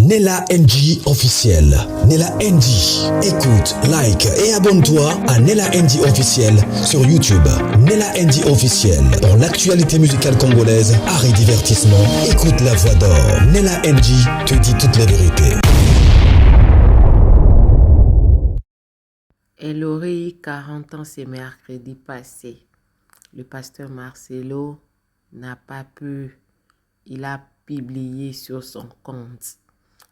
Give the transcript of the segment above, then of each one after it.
Nella NG officiel. Nella NG. Écoute, like et abonne-toi à Nella NG officiel sur YouTube. Nella NG officiel. Pour l'actualité musicale congolaise, art et divertissement, écoute la voix d'or. Nella NG te dit toute la vérité. Elle aurait eu 40 ans ce mercredi passé. Le pasteur Marcelo n'a pas pu. Il a publié sur son compte.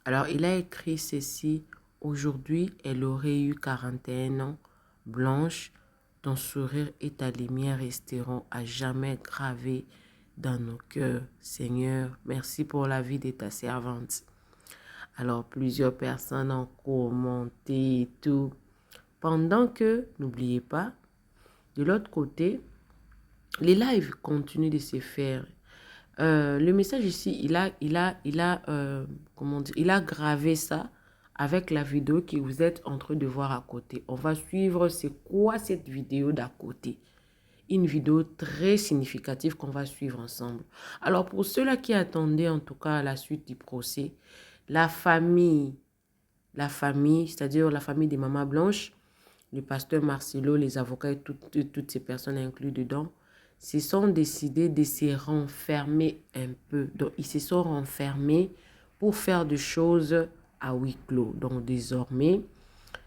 Alors, il a écrit ceci. Aujourd'hui, elle aurait eu 41 ans, blanche. Ton sourire et ta lumière resteront à jamais gravés dans nos cœurs. Seigneur, merci pour la vie de ta servante. Alors, plusieurs personnes ont commenté et tout. Pendant que, n'oubliez pas, de l'autre côté, les lives continuent de se faire. Le message ici, il a gravé ça avec la vidéo que vous êtes en train de voir à côté. On va suivre c'est quoi cette vidéo d'à côté. Une vidéo très significative qu'on va suivre ensemble. Alors pour ceux-là qui attendaient en tout cas la suite du procès, la famille, c'est-à-dire la famille des mamans blanches, le pasteur Marcelo, les avocats et toutes ces personnes incluses dedans, se sont décidés de se renfermer un peu. Donc, ils se sont renfermés pour faire des choses à huis clos. Donc, désormais,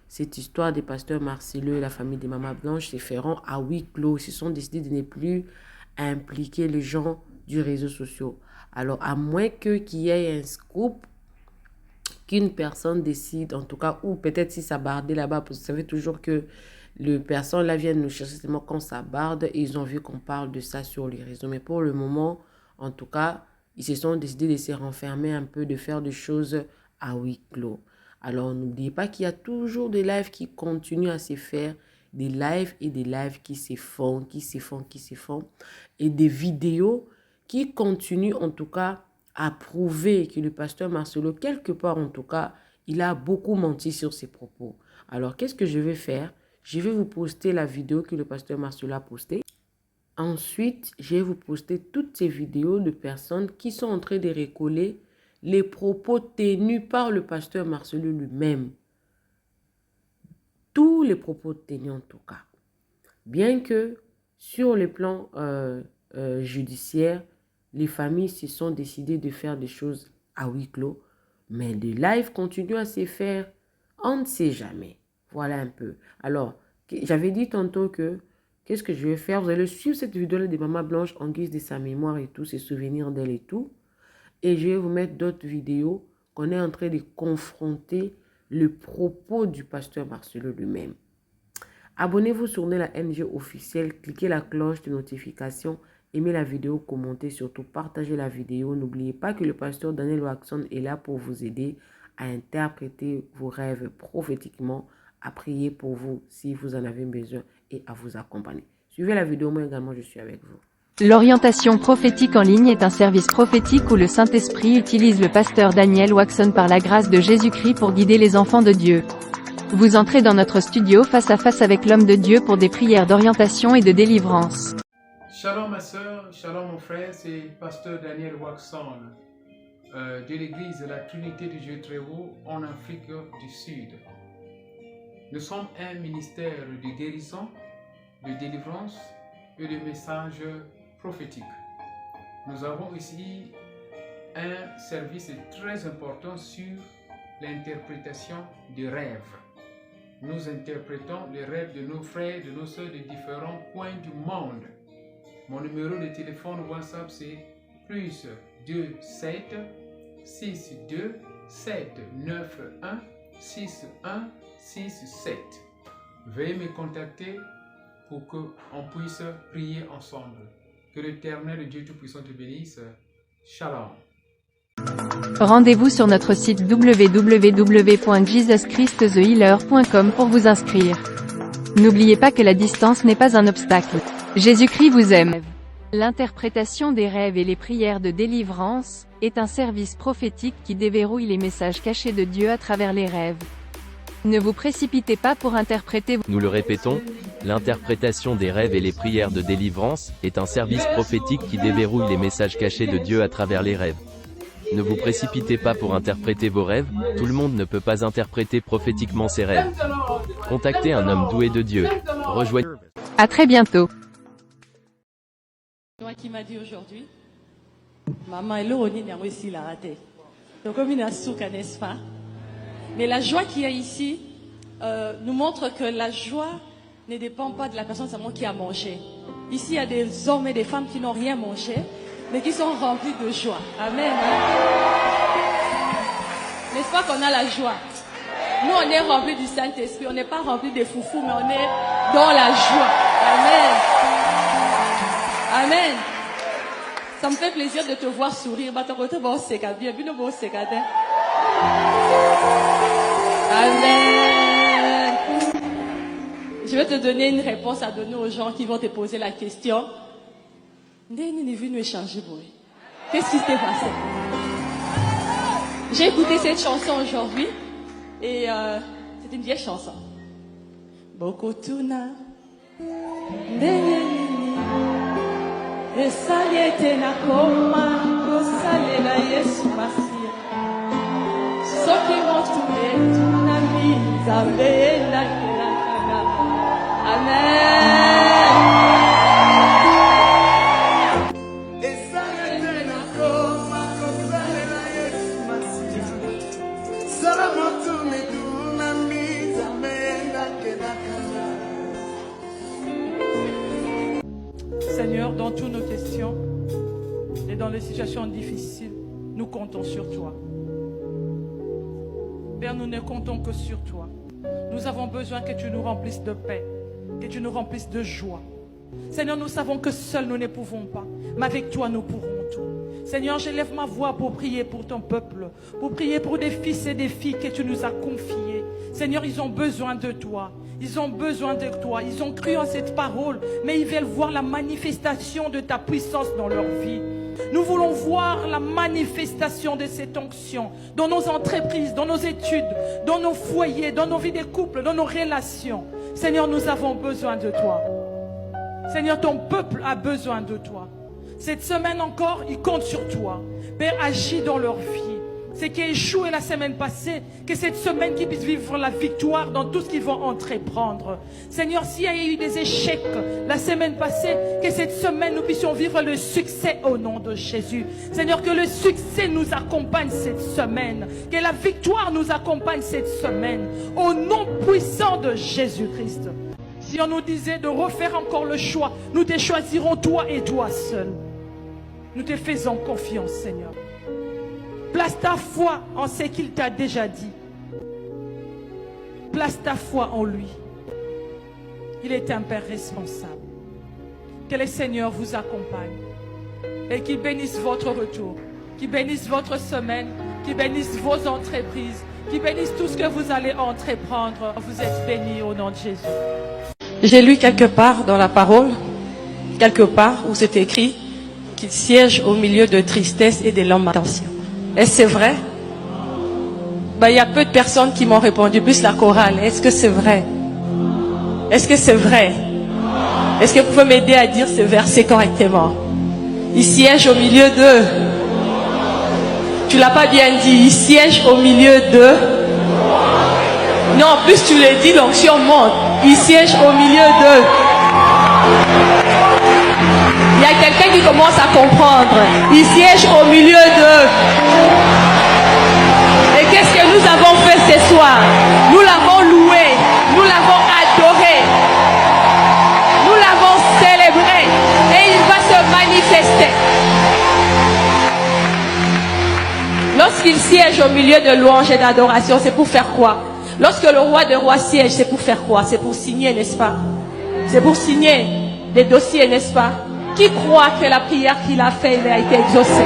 cette histoire des pasteurs Marcelo et la famille des mamans blanches se feront à huis clos. Ils se sont décidés de ne plus impliquer les gens du réseau social. Alors, à moins qu'il y ait un scoop, qu'une personne décide, en tout cas, ou peut-être si ça bardait là-bas, parce que vous savez toujours que les personnes là viennent nous chercher seulement quand ça barde et ils ont vu qu'on parle de ça sur les réseaux. Mais pour le moment, en tout cas, ils se sont décidés de se renfermer un peu, de faire des choses à huis clos. Alors, n'oubliez pas qu'il y a toujours des lives qui continuent à se faire, des lives et des lives qui se font, et des vidéos qui continuent en tout cas à prouver que le pasteur Marcelo, quelque part en tout cas, il a beaucoup menti sur ses propos. Alors, qu'est-ce que je vais faire? Je vais vous poster la vidéo que le pasteur Marcelo a postée. Ensuite, je vais vous poster toutes ces vidéos de personnes qui sont en train de recoller les propos tenus par le pasteur Marcelo lui-même. Tous les propos tenus en tout cas. Bien que sur le plan judiciaire, les familles se sont décidées de faire des choses à huis clos, mais les lives continuent à se faire, on ne sait jamais. Voilà un peu. Alors, j'avais dit tantôt que, qu'est-ce que je vais faire? Vous allez suivre cette vidéo-là de Maman Blanche en guise de sa mémoire et tout, ses souvenirs d'elle et tout. Et je vais vous mettre d'autres vidéos qu'on est en train de confronter le propos du pasteur Marcelo lui-même. Abonnez-vous sur Nella NG officiel, cliquez la cloche de notification, aimez la vidéo, commentez, surtout partagez la vidéo. N'oubliez pas que le pasteur Daniel Waxon est là pour vous aider à interpréter vos rêves prophétiquement, à prier pour vous si vous en avez besoin et à vous accompagner. Suivez la vidéo, moi également je suis avec vous. L'orientation prophétique en ligne est un service prophétique où le Saint-Esprit utilise le pasteur Daniel Waxon par la grâce de Jésus-Christ pour guider les enfants de Dieu. Vous entrez dans notre studio face à face avec l'homme de Dieu pour des prières d'orientation et de délivrance. Shalom ma soeur, shalom mon frère, c'est pasteur Daniel Waxon de l'église de la Trinité du Dieu très haut en Afrique du Sud. Nous sommes un ministère de guérison, de délivrance et de messages prophétiques. Nous avons ici un service très important sur l'interprétation des rêves. Nous interprétons les rêves de nos frères, de nos soeurs de différents coins du monde. Mon numéro de téléphone WhatsApp c'est plus 27 62 791 6167. Veuillez me contacter pour qu'on puisse prier ensemble. Que l'Éternel Dieu Tout-Puissant te bénisse. Shalom. Rendez-vous sur notre site www.jesuschristthehealer.com pour vous inscrire. N'oubliez pas que la distance n'est pas un obstacle. Jésus-Christ vous aime. L'interprétation des rêves et les prières de délivrance est un service prophétique qui déverrouille les messages cachés de Dieu à travers les rêves. Ne vous précipitez pas pour interpréter. Nous le répétons, l'interprétation des rêves et les prières de délivrance est un service prophétique qui déverrouille les messages cachés de Dieu à travers les rêves. Ne vous précipitez pas pour interpréter vos rêves, tout le monde ne peut pas interpréter prophétiquement ses rêves. Contactez un homme doué de Dieu. Rejoignez. À très bientôt. Moi qui m'a dit aujourd'hui, maman, elle a aussi la raté. Donc comme une souka, n'est-ce pas? Mais la joie qu'il y a ici nous montre que la joie ne dépend pas de la personne seulement qui a mangé. Ici, il y a des hommes et des femmes qui n'ont rien mangé, mais qui sont remplis de joie. Amen. N'est-ce pas qu'on a la joie? Nous, on est remplis du Saint-Esprit. On n'est pas remplis des foufous, mais on est dans la joie. Amen. Amen. Ça me fait plaisir de te voir sourire. Amen. Je vais te donner une réponse à donner aux gens qui vont te poser la question. Qu'est-ce qui s'est passé? J'ai écouté cette chanson aujourd'hui et c'est une vieille chanson. Bokotuna. Esaliete na koma, kosalela Yesu Masia. Soki motume tunami zambe na kelakana. Amen. Esaliete na koma, kosalela Yesu Masia. Sara motume tunami zambe na kelakana. Seigneur, dans toutes nos questions et dans les situations difficiles, nous comptons sur toi. Père, nous ne comptons que sur toi. Nous avons besoin que tu nous remplisses de paix, que tu nous remplisses de joie. Seigneur, nous savons que seuls nous ne pouvons pas, mais avec toi nous pourrons tout. Seigneur, j'élève ma voix pour prier pour ton peuple, pour prier pour des fils et des filles que tu nous as confiés. Seigneur, ils ont besoin de toi. Ils ont besoin de toi. Ils ont cru en cette parole, mais ils veulent voir la manifestation de ta puissance dans leur vie. Nous voulons voir la manifestation de cette onction dans nos entreprises, dans nos études, dans nos foyers, dans nos vies de couple, dans nos relations. Seigneur, nous avons besoin de toi. Seigneur, ton peuple a besoin de toi. Cette semaine encore, ils comptent sur toi. Père, agis dans leur vie. Ce qui a échoué la semaine passée, que cette semaine qu'ils puissent vivre la victoire dans tout ce qu'ils vont entreprendre. Seigneur, s'il y a eu des échecs la semaine passée, que cette semaine nous puissions vivre le succès au nom de Jésus. Seigneur, que le succès nous accompagne cette semaine, que la victoire nous accompagne cette semaine, au nom puissant de Jésus-Christ. Si on nous disait de refaire encore le choix, nous te choisirons toi et toi seul. Nous te faisons confiance, Seigneur. Place ta foi en ce qu'il t'a déjà dit. Place ta foi en lui. Il est un Père responsable. Que le Seigneur vous accompagne. Et qu'il bénisse votre retour. Qu'il bénisse votre semaine. Qu'il bénisse vos entreprises. Qu'il bénisse tout ce que vous allez entreprendre. Vous êtes bénis au nom de Jésus. J'ai lu quelque part dans la parole, quelque part où c'est écrit qu'il siège au milieu de tristesse et de lamentation. Est-ce que c'est vrai? Il y a peu de personnes qui m'ont répondu, plus la chorale. Est-ce que c'est vrai? Est-ce que c'est vrai? Est-ce que vous pouvez m'aider à dire ce verset correctement? Il siège au milieu de... Tu l'as pas bien dit. Il siège au milieu de... Non, en plus tu le dis, l'onction monte. Il siège au milieu de... Il y a quelqu'un qui commence à comprendre. Il siège au milieu de... Et qu'est-ce que nous avons fait ce soir? Nous l'avons loué, nous l'avons adoré, nous l'avons célébré et il va se manifester. Lorsqu'il siège au milieu de louanges et d'adoration, c'est pour faire quoi? Lorsque le roi des rois siège, c'est pour faire quoi? C'est pour signer, n'est-ce pas? C'est pour signer des dossiers, n'est-ce pas? Qui croit que la prière qu'il a faite a été exaucée?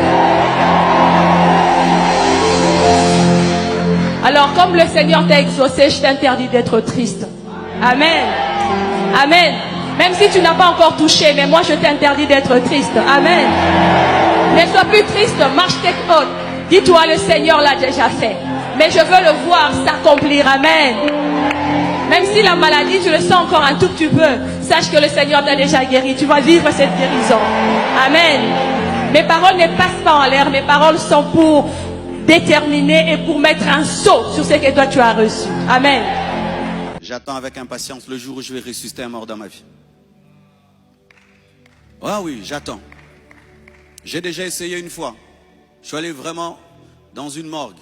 Alors, comme le Seigneur t'a exaucé, je t'interdis d'être triste. Amen. Amen. Même si tu n'as pas encore touché, mais moi je t'interdis d'être triste. Amen. Ne sois plus triste, marche tes côtes. Dis-toi, le Seigneur l'a déjà fait. Mais je veux le voir s'accomplir. Amen. Même si la maladie, tu le sens encore un tout petit peu, sache que le Seigneur t'a déjà guéri. Tu vas vivre cette guérison. Amen. Mes paroles ne passent pas en l'air. Mes paroles sont pour déterminer et pour mettre un sceau sur ce que toi tu as reçu. Amen. J'attends avec impatience le jour où je vais ressusciter un mort dans ma vie. Ah oui, j'attends. J'ai déjà essayé une fois. Je suis allé vraiment dans une morgue.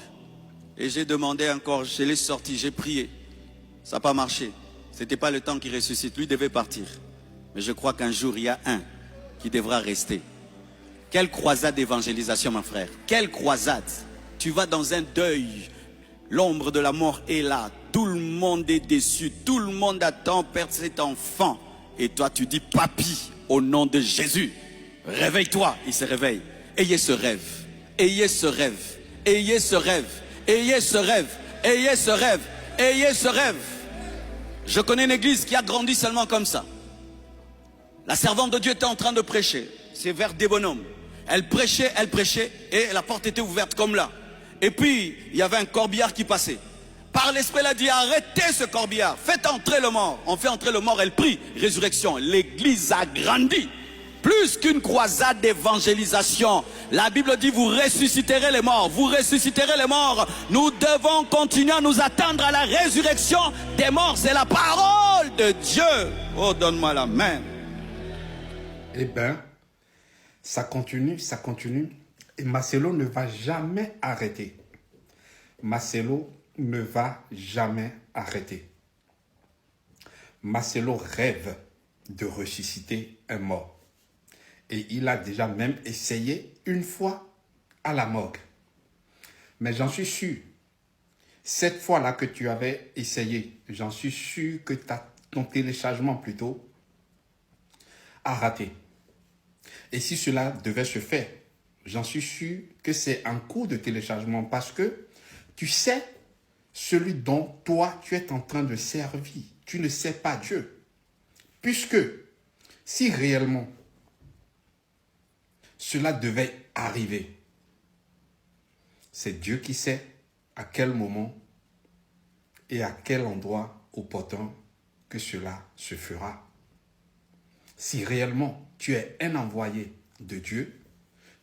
Et j'ai demandé encore, je l'ai sorti, j'ai prié. Ça n'a pas marché. C'était pas le temps qu'il ressuscite. Lui devait partir. Mais je crois qu'un jour, il y a un qui devra rester. Quelle croisade d'évangélisation, mon frère. Quelle croisade. Tu vas dans un deuil. L'ombre de la mort est là. Tout le monde est déçu. Tout le monde attend perdre cet enfant. Et toi, tu dis, papy, au nom de Jésus, réveille-toi. Il se réveille. Ayez ce rêve. Ayez ce rêve. Ayez ce rêve. Ayez ce rêve. Ayez ce rêve. Ayez ce rêve. Je connais une église qui a grandi seulement comme ça. La servante de Dieu était en train de prêcher. C'est vers des bonhommes. Elle prêchait, et la porte était ouverte comme là. Et puis, il y avait un corbillard qui passait. Par l'esprit, elle a dit, arrêtez ce corbillard, faites entrer le mort. On fait entrer le mort, elle prie, résurrection. L'église a grandi. Plus qu'une croisade d'évangélisation. La Bible dit, vous ressusciterez les morts, vous ressusciterez les morts. Nous devons continuer à nous attendre à la résurrection des morts. C'est la parole de Dieu. Oh, donne-moi la main. Eh bien, ça continue. Et Marcelo ne va jamais arrêter. Marcelo ne va jamais arrêter. Marcelo rêve de ressusciter un mort. Et il a déjà même essayé une fois à la morgue. Mais j'en suis sûr, cette fois-là que tu avais essayé, j'en suis sûr que ton téléchargement plutôt a raté. Et si cela devait se faire, j'en suis sûr que c'est un coût de téléchargement parce que tu sais celui dont toi tu es en train de servir. Tu ne sais pas Dieu. Puisque si réellement cela devait arriver, c'est Dieu qui sait à quel moment et à quel endroit opportun que cela se fera. Si réellement tu es un envoyé de Dieu,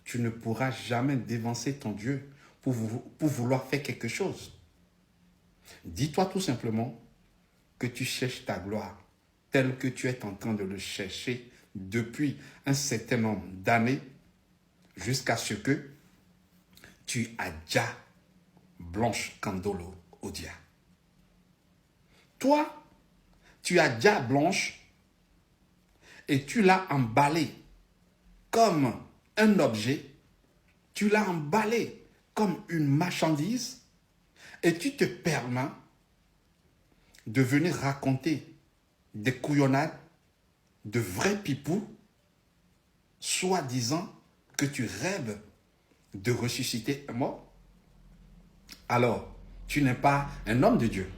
tu ne pourras jamais dévancer ton Dieu pour vouloir faire quelque chose. Dis-toi tout simplement que tu cherches ta gloire telle que tu es en train de le chercher depuis un certain nombre d'années jusqu'à ce que tu adja Blanche Candolo Odia. Toi, tu adja Blanche et tu l'as emballé comme un objet, tu l'as emballé comme une marchandise et tu te permets de venir raconter des couillonnades de vrais pipous, soi-disant que tu rêves de ressusciter un mort. Alors, tu n'es pas un homme de Dieu.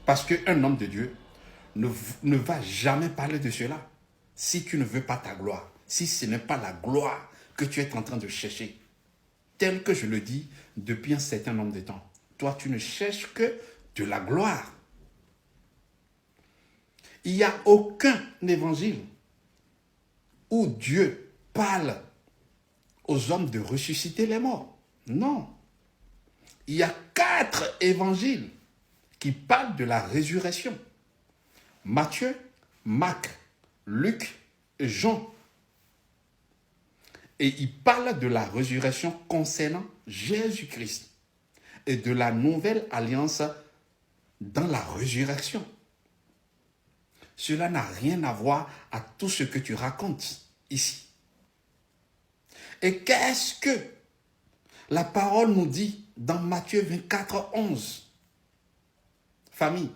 Parce qu'un homme de Dieu ne va jamais parler de cela. Si tu ne veux pas ta gloire, si ce n'est pas la gloire que tu es en train de chercher, tel que je le dis depuis un certain nombre de temps, toi tu ne cherches que de la gloire. Il n'y a aucun évangile où Dieu parle aux hommes de ressusciter les morts. Non. Il y a 4 évangiles qui parlent de la résurrection. Matthieu, Marc, Luc et Jean. Et il parle de la résurrection concernant Jésus-Christ et de la nouvelle alliance dans la résurrection. Cela n'a rien à voir à tout ce que tu racontes ici. Et qu'est-ce que la parole nous dit dans Matthieu 24, 11? Famille,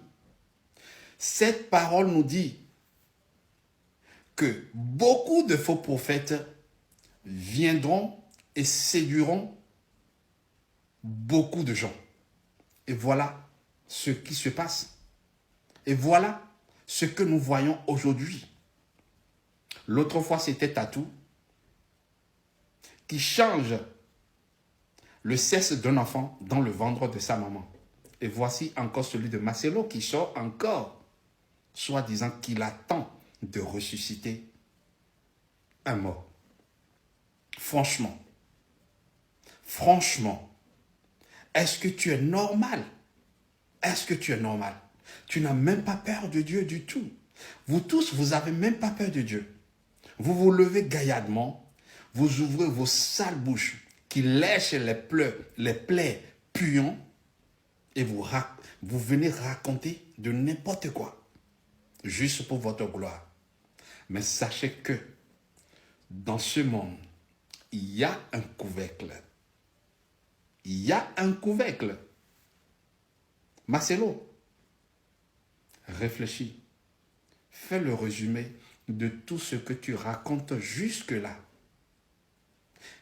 cette parole nous dit que beaucoup de faux prophètes viendront et séduiront beaucoup de gens. Et voilà ce qui se passe. Et voilà ce que nous voyons aujourd'hui. L'autre fois, c'était Tatou qui change le sexe d'un enfant dans le ventre de sa maman. Et voici encore celui de Marcelo qui sort encore, soi-disant qu'il attend de ressusciter un mort. franchement, est-ce que tu es normal? Est-ce que tu es normal? Tu n'as même pas peur de Dieu du tout. Vous tous, vous n'avez même pas peur de Dieu. Vous vous levez gaillardement, vous ouvrez vos sales bouches qui lèchent les plaies puants et vous venez raconter de n'importe quoi, juste pour votre gloire. Mais sachez que dans ce monde, il y a un couvercle. Il y a un couvercle. Marcelo, réfléchis. Fais le résumé de tout ce que tu racontes jusque-là.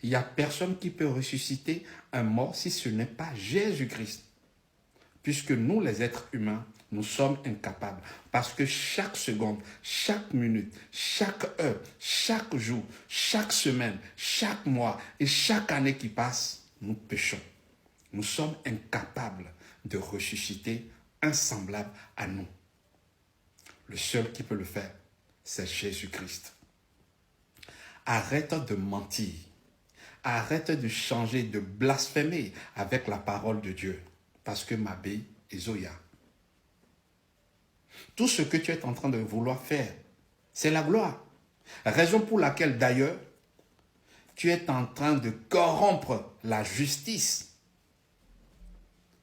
Il n'y a personne qui peut ressusciter un mort si ce n'est pas Jésus-Christ. Puisque nous, les êtres humains, nous sommes incapables. Parce que chaque seconde, chaque minute, chaque heure, chaque jour, chaque semaine, chaque mois et chaque année qui passe, nous péchons. Nous sommes incapables de ressusciter un semblable à nous. Le seul qui peut le faire, c'est Jésus-Christ. Arrête de mentir. Arrête de changer, de blasphémer avec la parole de Dieu. Parce que Mabé et Zoya, tout ce que tu es en train de vouloir faire, c'est la gloire. Raison pour laquelle d'ailleurs, tu es en train de corrompre la justice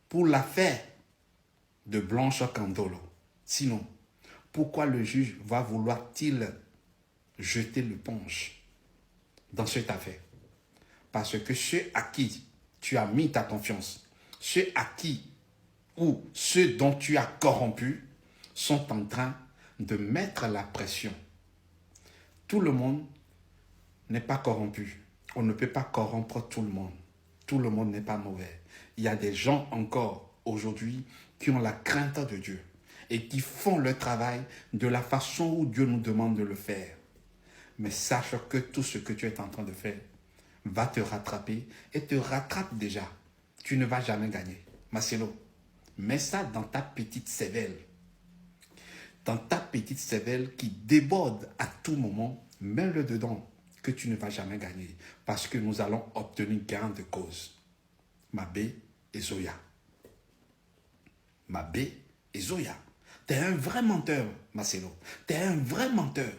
pour l'affaire de Blanche Candolo. Sinon, pourquoi le juge va vouloir-t-il jeter l'éponge dans cette affaire? Parce que ceux à qui tu as mis ta confiance, ceux à qui ou ceux dont tu as corrompu sont en train de mettre la pression. Tout le monde n'est pas corrompu. On ne peut pas corrompre tout le monde. Tout le monde n'est pas mauvais. Il y a des gens encore aujourd'hui qui ont la crainte de Dieu et qui font le travail de la façon où Dieu nous demande de le faire. Mais sache que tout ce que tu es en train de faire va te rattraper et te rattrape déjà. Tu ne vas jamais gagner. Marcelo, mets ça dans ta petite cervelle. Dans ta petite cervelle qui déborde à tout moment, mets-le dedans que tu ne vas jamais gagner. Parce que nous allons obtenir gain de cause. Mabé et Zoya. Mabé et Zoya. T'es un vrai menteur, Marcelo. T'es un vrai menteur.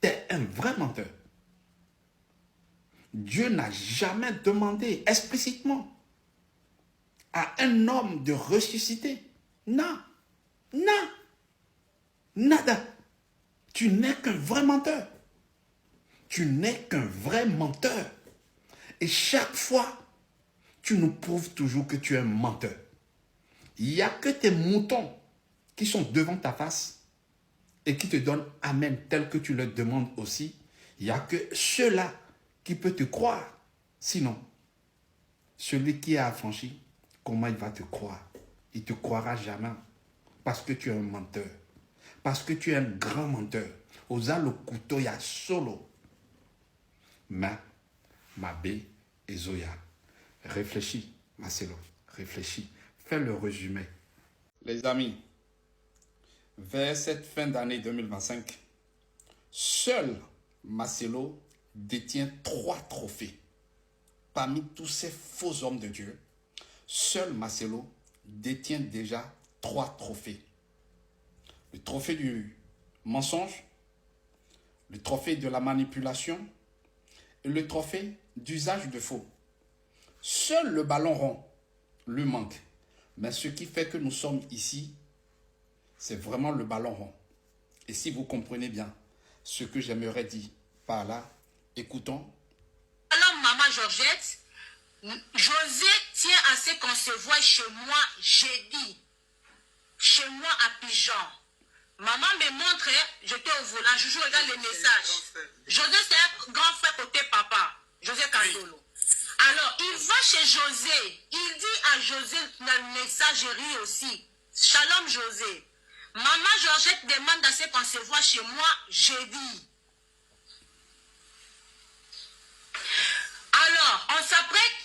T'es un vrai menteur. Dieu n'a jamais demandé explicitement à un homme de ressusciter. Non. Non. Nada. Tu n'es qu'un vrai menteur. Tu n'es qu'un vrai menteur. Et chaque fois, tu nous prouves toujours que tu es un menteur. Il n'y a que tes moutons qui sont devant ta face et qui te donnent amen tel que tu leur demandes aussi. Il n'y a que ceux-là qui peuvent te croire. Sinon, celui qui a affranchi, comment il va te croire? Il ne te croira jamais parce que tu es un menteur. Parce que tu es un grand menteur. Osa le couteau ya solo. Mabé et Zoya. Réfléchis, Marcelo. Réfléchis. Fais le résumé. Les amis, vers cette fin d'année 2025, seul Marcelo détient 3 trophées. Parmi tous ces faux hommes de Dieu, seul Marcelo détient déjà 3 trophées. Le trophée du mensonge, le trophée de la manipulation et le trophée d'usage de faux. Seul le ballon rond lui manque. Mais ce qui fait que nous sommes ici, c'est vraiment le ballon rond. Et si vous comprenez bien ce que j'aimerais dire par là, écoutons. Alors, maman Georgette, José tient à ce qu'on se voit chez moi jeudi. Chez moi à Pigeon. Maman me montre, j'étais au volant, je regarde les messages. José, c'est un grand frère côté papa. José Candolo. Alors, il va chez José. Il dit à José dans le messagerie aussi. Shalom José. Maman Georgette demande à ce qu'on se voit chez moi jeudi. Alors, on s'apprête,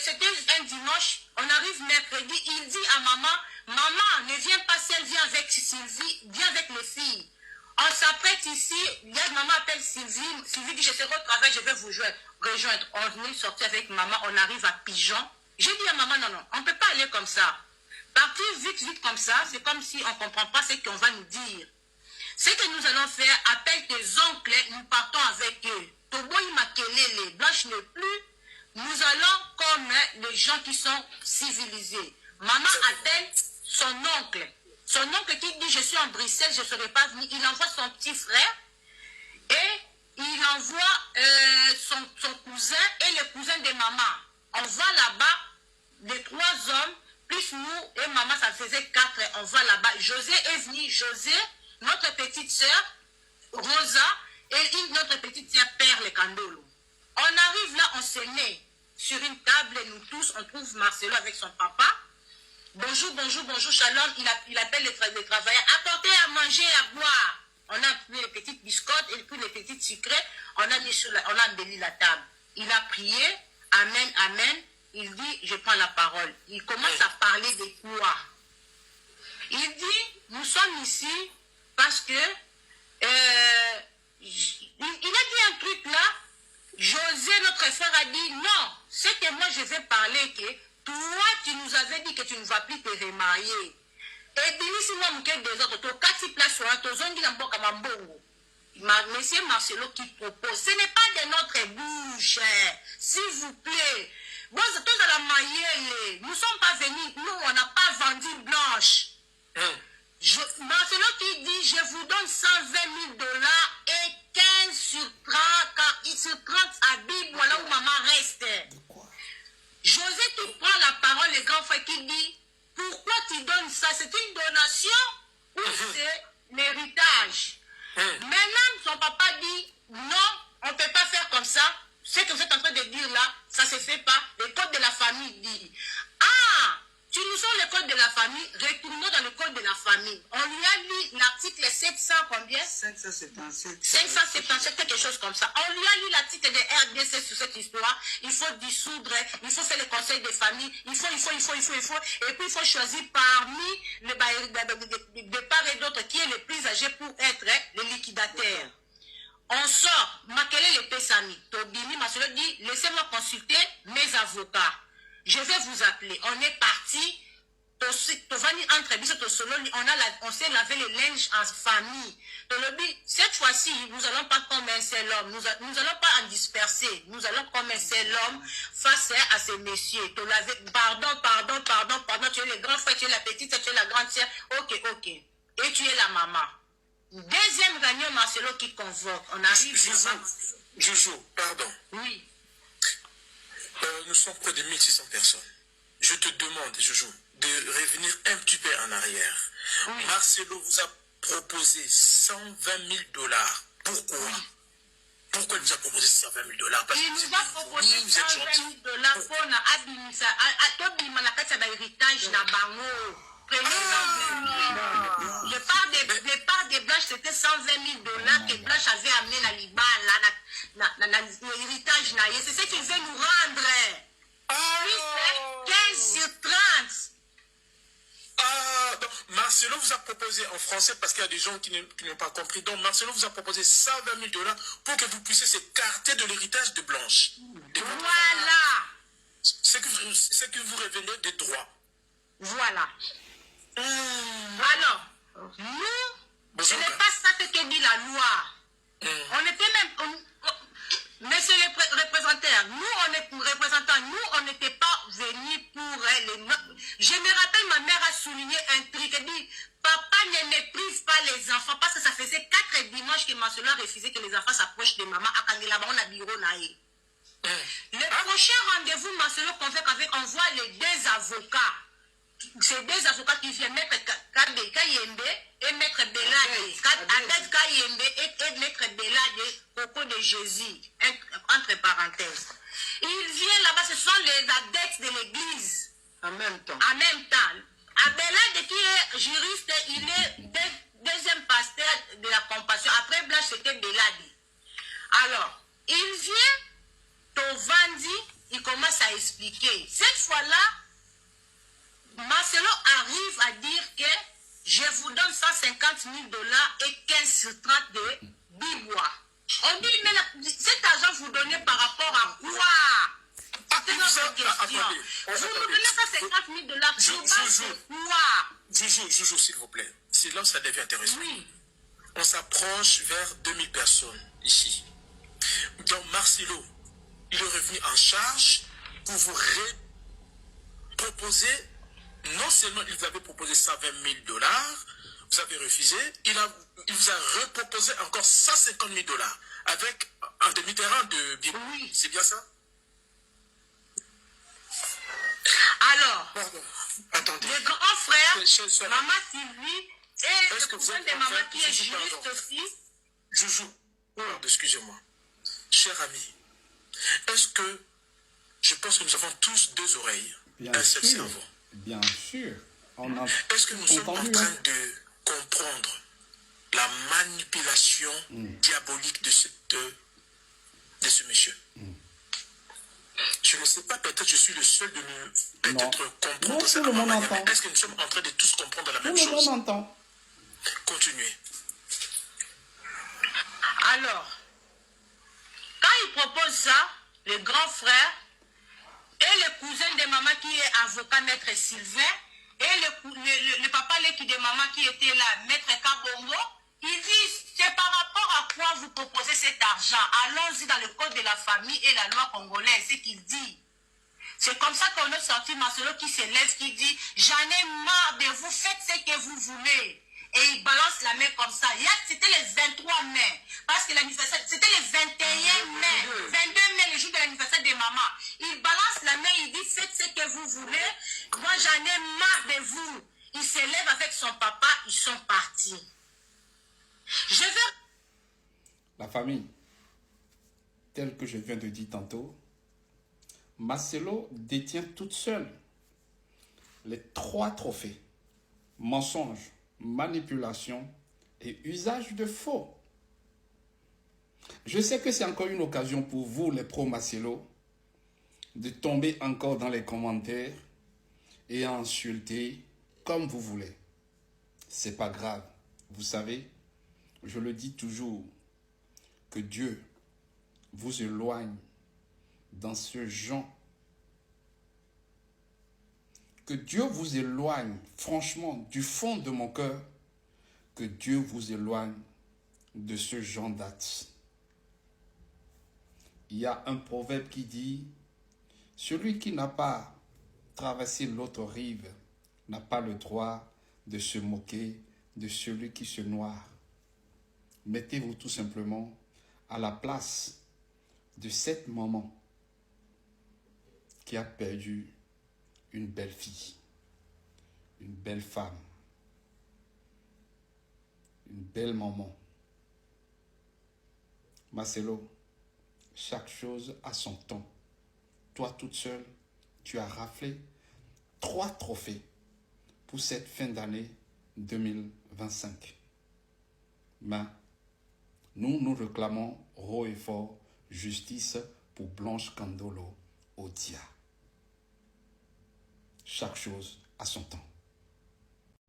c'était un dimanche, on arrive mercredi, il dit à maman, maman, ne viens pas seule, viens avec Sylvie, viens avec les filles. On s'apprête ici, maman appelle Sylvie dit je serai au travail, je vais vous rejoindre. On venait sortir avec maman, on arrive à Pigeon. J'ai dit à maman, non, on ne peut pas aller comme ça. Partir vite comme ça, c'est comme si on ne comprend pas ce qu'on va nous dire. Ce que nous allons faire, appelle tes oncles, nous partons avec eux. Toboy Makelele, Blanche n'est plus. Nous allons comme les gens qui sont civilisés. Maman appelle son oncle. Son oncle qui dit, je suis en Bruxelles, je ne serai pas venu. Il envoie son petit frère et il envoie son cousin et le cousin de maman. On va là-bas, les 3 hommes, plus nous et maman, ça faisait 4. On va là-bas. José est venu. José, notre petite soeur, Rosa, et notre petite soeur Perle Kandolo. On arrive là, on se met sur une table, nous tous, on trouve Marcelo avec son papa. Bonjour, shalom, il appelle les travailleurs. Apportez à manger, à boire. On a pris les petites biscottes et puis les petites sucrées. On a embelli la table. Il a prié. Amen, amen. Il dit, je prends la parole. Il commence à parler de quoi? Il dit, nous sommes ici parce que il a dit un truc là. José, notre frère, a dit, non, c'est que moi je vais parler que toi, tu nous avais dit que tu ne vas plus te remarier. Et puis, si moi, je suis des autres, tu as 4 places sur un tozon, tu as Monsieur Marcelo qui propose. Ce n'est pas de notre bouche, s'il vous plaît. Bon, c'est tous à la maillée. Nous ne sommes pas venus, nous, on n'a pas vendu Blanche. Marcelo qui dit, je vous donne 120 000 $ et 15 sur 30, car sur 30 habits, voilà où maman reste. José qui prend la parole, le grand frère qui dit, pourquoi tu donnes ça? C'est une donation ou c'est l'héritage? Maintenant, son papa dit, non, on ne peut pas faire comme ça. Ce que vous êtes en train de dire là, ça ne se fait pas. Le code de la famille dit, ah, tu nous sors le code de la famille, retournons dans le code de la famille. On lui a lu l'article 700 combien? 577. 577, quelque chose comme ça. On lui a lu l'article de RDC sur cette histoire. Il faut dissoudre, il faut faire le conseil de famille, il faut. Et puis il faut choisir parmi de part et d'autre qui est le plus âgé pour être le liquidateur. On sort, Makele le Pesami. Tobini Masolo dit, laissez-moi consulter mes avocats. Je vais vous appeler. On est parti. On s'est lavé les linges en famille. Cette fois-ci, nous n'allons pas comme un seul homme. Nous n'allons pas en disperser. Nous allons comme un seul homme face à ces messieurs. Pardon. Tu es le grand frère, tu es la petite, tu es la grande sœur. Ok. Et tu es la maman. Deuxième réunion, Marcelo qui convoque. On arrive. Joujou, pardon. Oui. Nous sommes près de 1600 personnes. Je te demande, Joujou, de revenir un petit peu en arrière. Oui. Marcelo vous a proposé 120 000 $. Pourquoi? Pourquoi il nous a proposé 120 000 $? Parce il nous a proposé 120 000 $ pour l'héritage na bango. Je parle des Blanches, c'était 120 000 $ que Blanche avait amené la Liban, l'héritage. C'est ce qu'il veut nous rendre. Puis 15 sur 30. Donc Marcelo vous a proposé en français, parce qu'il y a des gens qui n'ont pas compris. Donc Marcelo vous a proposé 120 000 $ pour que vous puissiez s'écarter de l'héritage de Blanche. Voilà. C'est que vous revenez des droits. Voilà. Alors, nous, ce n'est pas ça que dit la loi. On était même... Monsieur le représentant, nous, on n'était pas venus pour les... Je me rappelle, ma mère a souligné un truc. Elle dit, papa ne méprise pas les enfants, parce que ça faisait 4 dimanches que Marcelo a refusé que les enfants s'approchent de maman à Kangela, on a bureau naïe. Le prochain rendez-vous, Marcelo convoque avec, on voit les 2 avocats. C'est 2 avocats qui viennent, Maître Kayembe et Maître Belade. Adès Kayembe et Maître Belade, Coco de Jésus, entre parenthèses. Ils viennent là-bas, ce sont les adeptes de l'église. En même temps. Belade qui est juriste, il est 2e pasteur de la compassion. Après Blanche, c'était Belade. Alors, il vient, Tovandi, il commence à expliquer. Cette fois-là, Marcelo arrive à dire que je vous donne 150 000 dollars et 15 30 de bibois. On dit, mais cet argent vous donnez par rapport à quoi? C'est notre question. Vous nous donnez 150 000 dollars sur base de quoi? Joujou, s'il vous plaît. Silence, ça devient intéressant. Oui. On s'approche vers 2000 personnes ici. Donc Marcelo, il est revenu en charge pour vous proposer. Non seulement il vous avait proposé 120 000 dollars, vous avez refusé, il vous a reproposé encore 150 000 dollars avec un demi-terrain de Bible. Oui. C'est bien ça? Alors, pardon, attendez. Le grand frère, Maman Sylvie, et le cousin de maman qui est juriste aussi. Joujou, excusez-moi. Cher ami, est-ce que je pense que nous avons tous deux oreilles, un seul cerveau? Bien sûr. Est-ce que nous sommes en train de comprendre la manipulation diabolique de ce monsieur? Je ne sais pas, peut-être je suis le seul de nous peut-être comprendre ça. Est-ce que nous sommes en train de tous comprendre la même chose? Tout le monde entend. Continuez. Alors, quand il propose ça, le grand frère et le cousin de maman qui est avocat, maître Sylvain, et le papa de maman qui était là, maître Kabongo, ils disent, c'est par rapport à quoi vous proposez cet argent? Allons-y dans le code de la famille et la loi congolaise, c'est qu'il dit. C'est comme ça qu'on a sorti Marcelo qui se lève, qui dit, j'en ai marre de vous, faites ce que vous voulez. Et il balance la main comme ça. Hier, c'était le 23 mai. Parce que l'anniversaire, c'était le 21 mai. 22 mai, le jour de l'anniversaire de maman. Il balance la main, il dit, faites ce que vous voulez. Moi, j'en ai marre de vous. Il se lève avec son papa, ils sont partis. Je veux... La famille, telle que je viens de dire tantôt, Marcelo détient toute seule les 3 trophées. Mensonge, manipulation et usage de faux. Je sais que c'est encore une occasion pour vous, les pro-Marcelo, de tomber encore dans les commentaires et à insulter comme vous voulez. C'est pas grave. Vous savez, je le dis toujours, que Dieu vous éloigne dans ce genre. Que Dieu vous éloigne, franchement, du fond de mon cœur, que Dieu vous éloigne de ce genre d'actes. Il y a un proverbe qui dit, celui qui n'a pas traversé l'autre rive n'a pas le droit de se moquer de celui qui se noie. Mettez-vous tout simplement à la place de cette maman qui a perdu une belle fille, une belle femme, une belle maman. Marcelo, chaque chose a son temps. Toi toute seule, tu as raflé 3 trophées pour cette fin d'année 2025. Mais nous réclamons haut et fort justice pour Blanche Kandolo Odia. Chaque chose a son temps.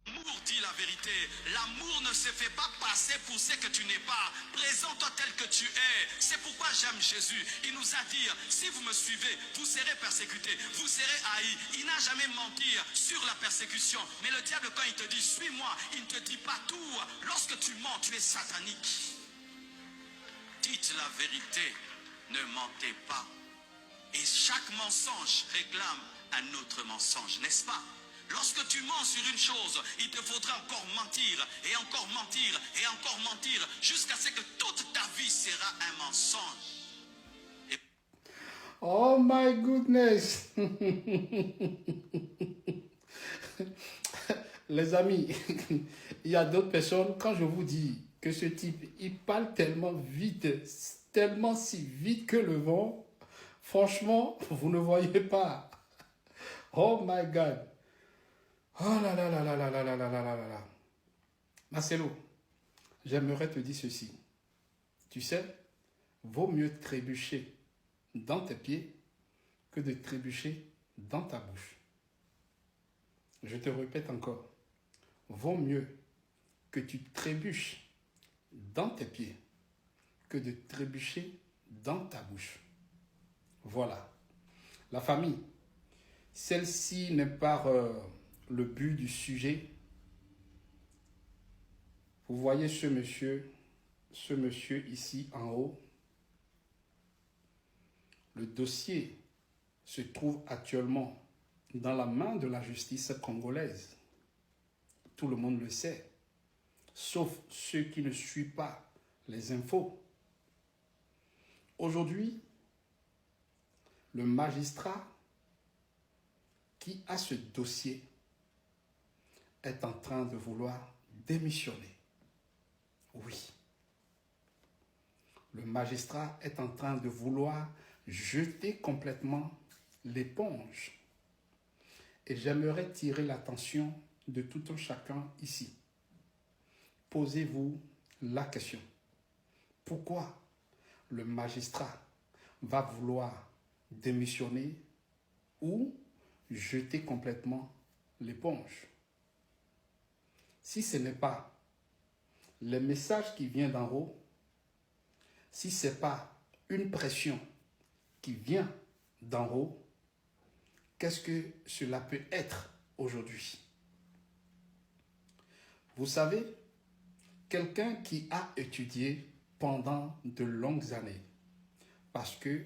L'amour dit la vérité. L'amour ne se fait pas passer pour ce que tu n'es pas. Présente-toi tel que tu es. C'est pourquoi j'aime Jésus. Il nous a dit, si vous me suivez, vous serez persécutés, vous serez haïs. Il n'a jamais menti sur la persécution. Mais le diable, quand il te dit, suis-moi, il ne te dit pas tout. Lorsque tu mens, tu es satanique. Dites la vérité, ne mentez pas. Et chaque mensonge réclame un autre mensonge, n'est-ce pas? Lorsque tu mens sur une chose, il te faudra encore mentir, et encore mentir, et encore mentir, jusqu'à ce que toute ta vie sera un mensonge. Oh my goodness. Les amis, il y a d'autres personnes, quand je vous dis que ce type, il parle tellement vite, tellement si vite que le vent, franchement, vous ne voyez pas. Oh my God. Oh là là là là là là là là là là là. Marcelo, j'aimerais te dire ceci. Tu sais, vaut mieux trébucher dans tes pieds que de trébucher dans ta bouche. Je te répète encore. vaut mieux que tu trébuches dans tes pieds que de trébucher dans ta bouche. Voilà. La famille, celle-ci n'est pas le but du sujet. Vous voyez ce monsieur ici en haut. Le dossier se trouve actuellement dans la main de la justice congolaise. Tout le monde le sait, sauf ceux qui ne suivent pas les infos. Aujourd'hui, le magistrat qui a ce dossier est en train de vouloir démissionner. Oui. Le magistrat est en train de vouloir jeter complètement l'éponge. Et j'aimerais tirer l'attention de tout un chacun ici. Posez-vous la question. Pourquoi le magistrat va vouloir démissionner ou jeter complètement l'éponge? Si ce n'est pas les messages qui viennent d'en haut, si ce n'est pas une pression qui vient d'en haut, qu'est-ce que cela peut être aujourd'hui? Vous savez, quelqu'un qui a étudié pendant de longues années, parce que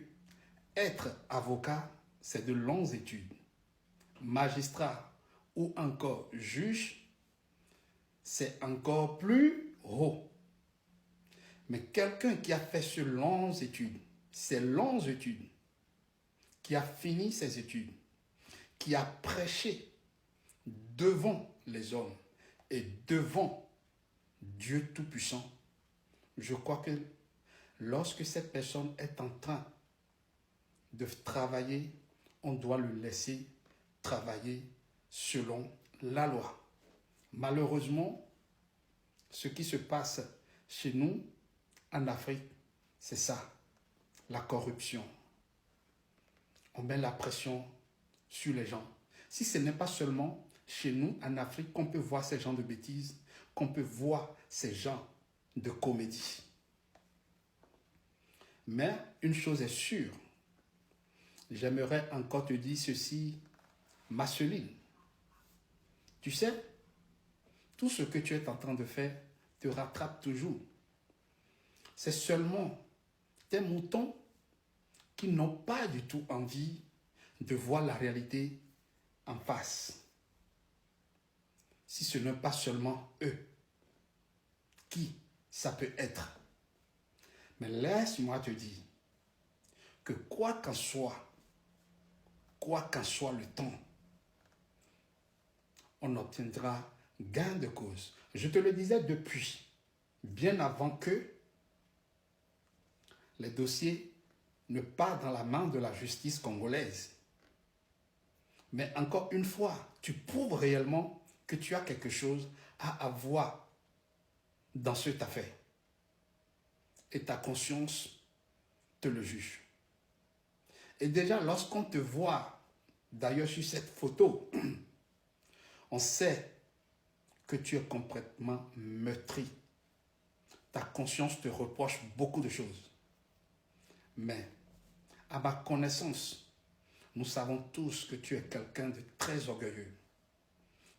être avocat, c'est de longues études. Magistrat ou encore juge, c'est encore plus haut. Mais quelqu'un qui a fait ces longues études, qui a fini ses études, qui a prêché devant les hommes et devant Dieu Tout-Puissant, je crois que lorsque cette personne est en train de travailler, on doit le laisser travailler selon la loi. Malheureusement, ce qui se passe chez nous, en Afrique, c'est ça, la corruption. On met la pression sur les gens. Si ce n'est pas seulement chez nous, en Afrique, qu'on peut voir ces gens de bêtises, qu'on peut voir ces gens de comédie. Mais une chose est sûre, j'aimerais encore te dire ceci, Marceline. Tu sais, tout ce que tu es en train de faire te rattrape toujours. C'est seulement tes moutons qui n'ont pas du tout envie de voir la réalité en face. Si ce n'est pas seulement eux, qui ça peut être? Mais laisse-moi te dire que quoi qu'en soit le temps, on obtiendra gain de cause. Je te le disais depuis, bien avant que les dossiers ne partent dans la main de la justice congolaise. Mais encore une fois, tu prouves réellement que tu as quelque chose à avoir dans cette affaire. Et ta conscience te le juge. Et déjà, lorsqu'on te voit, d'ailleurs sur cette photo, on sait que tu es complètement meurtri. Ta conscience te reproche beaucoup de choses. Mais, à ma connaissance, nous savons tous que tu es quelqu'un de très orgueilleux.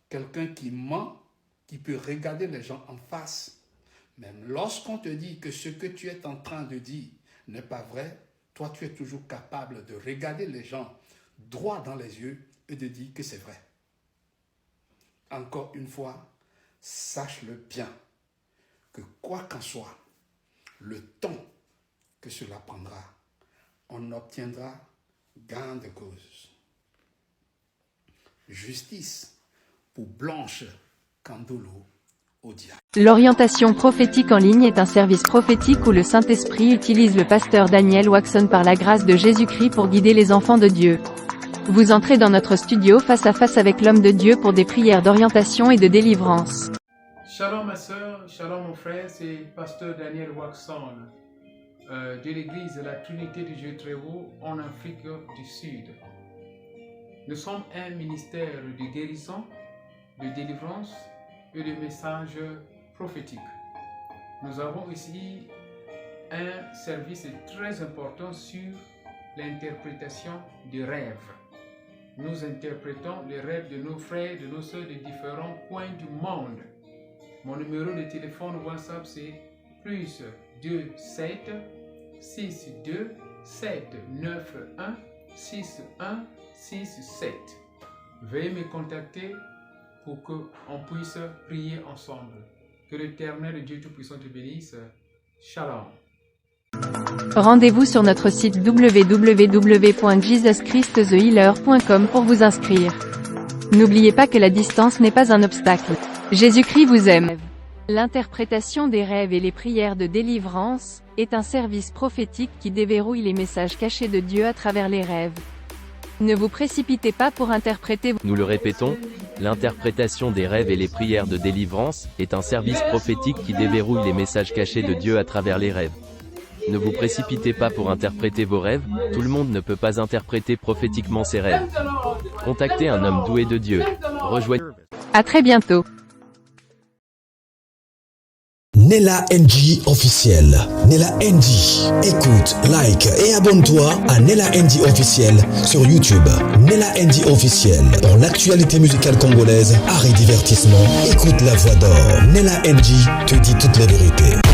Quelqu'un qui ment, qui peut regarder les gens en face. Même lorsqu'on te dit que ce que tu es en train de dire n'est pas vrai, toi tu es toujours capable de regarder les gens droit dans les yeux et de dire que c'est vrai. Encore une fois, sache-le bien, que quoi qu'en soit, le temps que cela prendra, on obtiendra gain de cause. Justice pour Blanche Kandolo Odia. L'orientation prophétique en ligne est un service prophétique où le Saint-Esprit utilise le pasteur Daniel Waxon par la grâce de Jésus-Christ pour guider les enfants de Dieu. Vous entrez dans notre studio face à face avec l'homme de Dieu pour des prières d'orientation et de délivrance. Shalom ma soeur, shalom mon frère, c'est pasteur Daniel Waxon de l'église de la Trinité du Dieu très haut en Afrique du Sud. Nous sommes un ministère de guérison, de délivrance et de messages prophétiques. Nous avons ici un service très important sur l'interprétation des rêves. Nous interprétons les rêves de nos frères, de nos soeurs de différents coins du monde. Mon numéro de téléphone WhatsApp c'est plus 27 62 791 6167. Veuillez me contacter pour qu'on puisse prier ensemble. Que l'Éternel Dieu Tout-Puissant te bénisse. Shalom. Rendez-vous sur notre site www.jesuschristthehealer.com pour vous inscrire. N'oubliez pas que la distance n'est pas un obstacle. Jésus-Christ vous aime. L'interprétation des rêves et les prières de délivrance est un service prophétique qui déverrouille les messages cachés de Dieu à travers les rêves. Ne vous précipitez pas pour interpréter. Nous le répétons, l'interprétation des rêves et les prières de délivrance est un service prophétique qui déverrouille les messages cachés de Dieu à travers les rêves. Ne vous précipitez pas pour interpréter vos rêves, tout le monde ne peut pas interpréter prophétiquement ses rêves. Contactez un homme doué de Dieu. Rejoignez. À très bientôt. Nella NG officiel. Nella NG. Écoute, like et abonne-toi à Nella NG officiel sur YouTube. Nella NG officiel. Pour l'actualité musicale congolaise, art et divertissement, écoute la voix d'or. Nella NG te dit toutes les vérités.